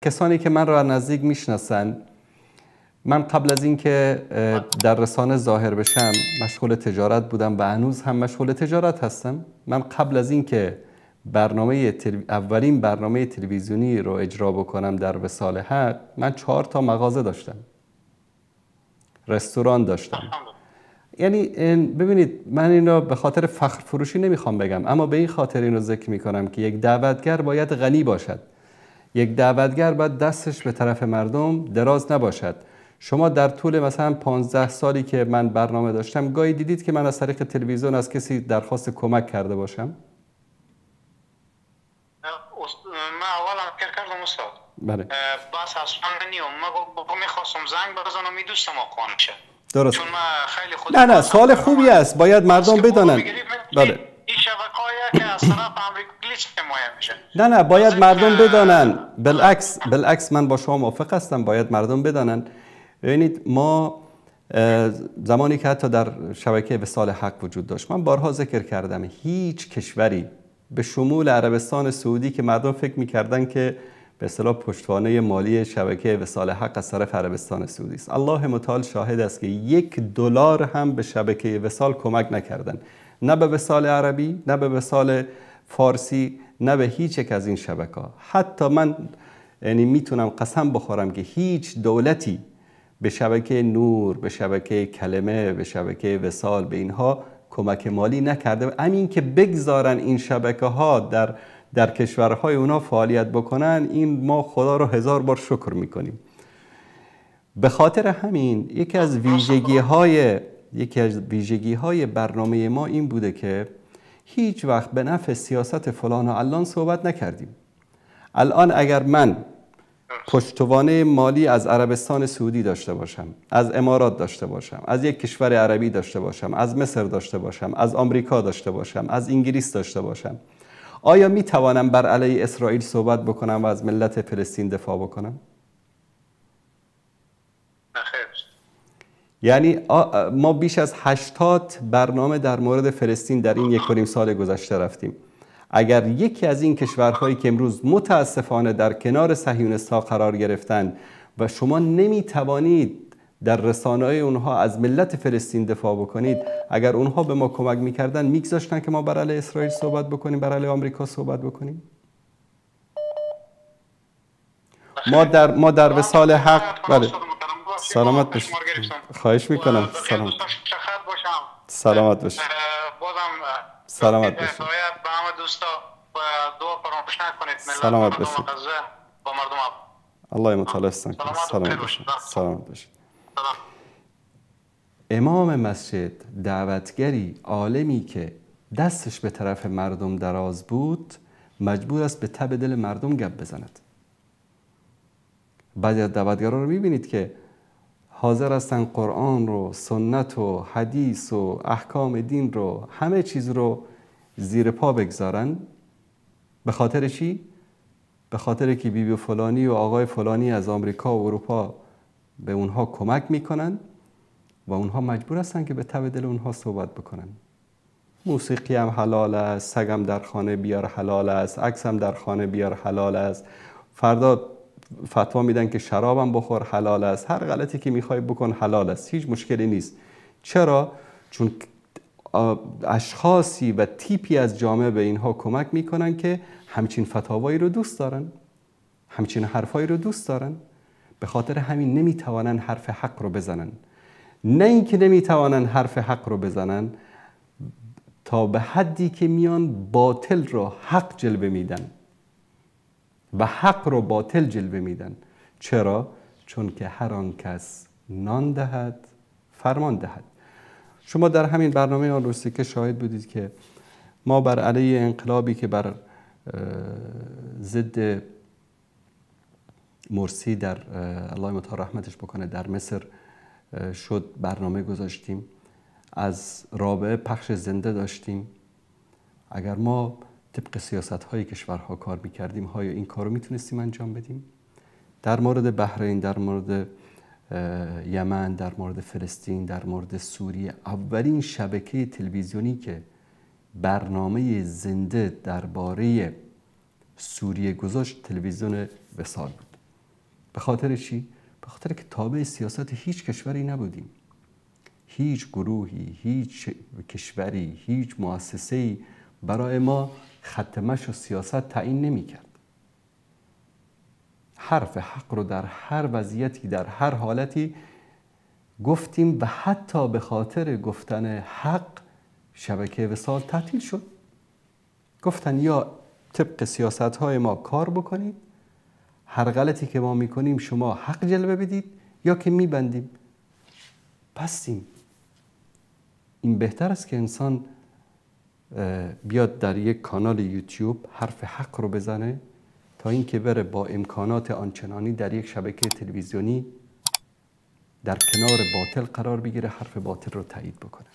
کسانی که من را نزدیک میشناسن، من قبل از اینکه در رسانه ظاهر بشم مشغول تجارت بودم و هنوز هم مشغول تجارت هستم. من قبل از اینکه اولین برنامه تلویزیونی رو اجرا بکنم در وصال حق، من 4 تا مغازه داشتم، رستوران داشتم. یعنی ببینید، من این رو به خاطر فخر فروشی نمیخوام بگم، اما به این خاطر این رو ذکر میکنم که یک دعوتگر باید غنی باشد. یک دعوتگر باید دستش به طرف مردم دراز نباشد. شما در طول مثلا 15 سالی که من برنامه داشتم، گاهی دیدید که من از طریق تلویزیون از کسی درخواست کمک کرده باشم؟ من اولم فکر کردم استاد. بله. بس اصلا نیوم. من میخواستم زنگ بزنم این دوستم آقا شه. درست. چون من خیلی خود نه سوال خوبی است، باید مردم بدانن. بله. این شبکه‌ای که از طرف آمریکا گلیچ حمایت میشه. نه باید مردم بدانن. بالعکس من با شما موافق هستم، باید مردم بدانن. ببینید، ما زمانی که حتی در شبکه وصال حق وجود داشت، من بارها ذکر کردم، هیچ کشوری به شمول عربستان سعودی که مردم فکر می‌کردن که به اصطلاح پشتوانه مالی شبکه وصال حق از طرف عربستان سعودی است، الله متعال شاهد است که $1 هم به شبکه وصال کمک نکردن، نه به وصال عربی، نه به وصال فارسی، نه به هیچ یک از این شبکه‌ها. حتی من یعنی میتونم قسم بخورم که هیچ دولتی به شبکه نور، به شبکه کلمه، به شبکه وصال، به اینها کمک مالی نکرده. همین که بگذارن این شبکه‌ها در کشورهای اونا فعالیت بکنن، این ما خدا رو 1000 بار شکر میکنیم. به خاطر همین یکی از ویژگی‌های برنامه ما این بوده که هیچ وقت به نفع سیاست فلان و علان صحبت نکردیم. الان اگر من پشتوانه مالی از عربستان سعودی داشته باشم، از امارات داشته باشم، از یک کشور عربی داشته باشم، از مصر داشته باشم، از آمریکا داشته باشم، از انگلیس داشته باشم، آیا می توانم بر علیه اسرائیل صحبت بکنم و از ملت فلسطین دفاع بکنم؟ نخیر. یعنی ما بیش از 80 برنامه در مورد فلسطین در این 1.5 سال گذشته رفتیم. اگر یکی از این کشورهایی که امروز متاسفانه در کنار صهیونیست‌ها قرار گرفتن و شما نمیتوانید در رسانه‌های اونها از ملت فلسطین دفاع بکنید، اگر اونها به ما کمک میکردن، میگذاشتن که ما بر علیه اسرائیل صحبت بکنیم، بر علیه آمریکا صحبت بکنیم؟ ما در وصال حق. بله. سلامت باشید. خواهش میکنم. سلامت باشید. سلامت باشید. سلامت باشید. الله متعال احسان کنه. سلامت باشید. سلامت باشید. امام مسجد، دعوتگری، عالمی که دستش به طرف مردم دراز بود، مجبور است به تب دل مردم گپ بزند. بعضی از دعوتگران رو میبینید که حاضر هستن قرآن رو، سنت و حدیث و احکام دین رو، همه چیز رو زیر پا بگذارن. به خاطر چی؟ به خاطر که بیبی فلانی و آقای فلانی از آمریکا و اروپا به اونها کمک میکنن و اونها مجبور هستن که به تب دل اونها صحبت بکنن. موسیقی هم حلال است، سگم در خانه بیار حلال است، عکسم در خانه بیار حلال است، فردا فتوا میدن که شرابم بخور حلال است، هر غلطی که میخوای بکن حلال است، هیچ مشکلی نیست. چرا؟ چون اشخاصی و تیپی از جامعه به اینها کمک میکنن که همچین فتاوایی رو دوست دارن، همچین حرفایی رو دوست دارن. به خاطر همین نمیتوانن حرف حق رو بزنن. نه اینکه نمیتوانن حرف حق رو بزنن، تا به حدی که میان باطل رو حق جلوه میدن و حق رو باطل جلوه میدن. چرا؟ چون که هر آن کس نان دهد فرمان دهد. شما در همین برنامه آن روزی که شاهد بودید که ما بر علیه انقلابی که بر ضد مرسی در الله متعال رحمتش بکنه در مصر شد، برنامه گذاشتیم، از رابعه پخش زنده داشتیم. اگر ما طبق سیاست‌های کشورها کار می‌کردیم، آیا این کارو میتونستیم انجام بدیم؟ در مورد بحرین، در مورد یمن، در مورد فلسطین، در مورد سوریه، اولین شبکه تلویزیونی که برنامه زنده درباره سوریه گذاشت تلویزیون وصال بود. به خاطر چی؟ به خاطر که تابع سیاست هیچ کشوری نبودیم. هیچ گروهی، هیچ کشوری، هیچ مؤسسه‌ای برای ما خط مشی و سیاست تعیین نمی‌کرد. حرف حق رو در هر وضعیتی، در هر حالتی گفتیم و حتی به خاطر گفتن حق شبکه وصال تعطیل شد. گفتن یا طبق سیاست‌های ما کار بکنید، هر غلطی که ما میکنیم شما حق جلوه بدید یا که میبندیم. بستیم. این بهتر است که انسان بیاد در یک کانال یوتیوب حرف حق رو بزنه تا اینکه بره با امکانات آنچنانی در یک شبکه تلویزیونی در کنار باطل قرار بگیره، حرف باطل رو تایید بکنه.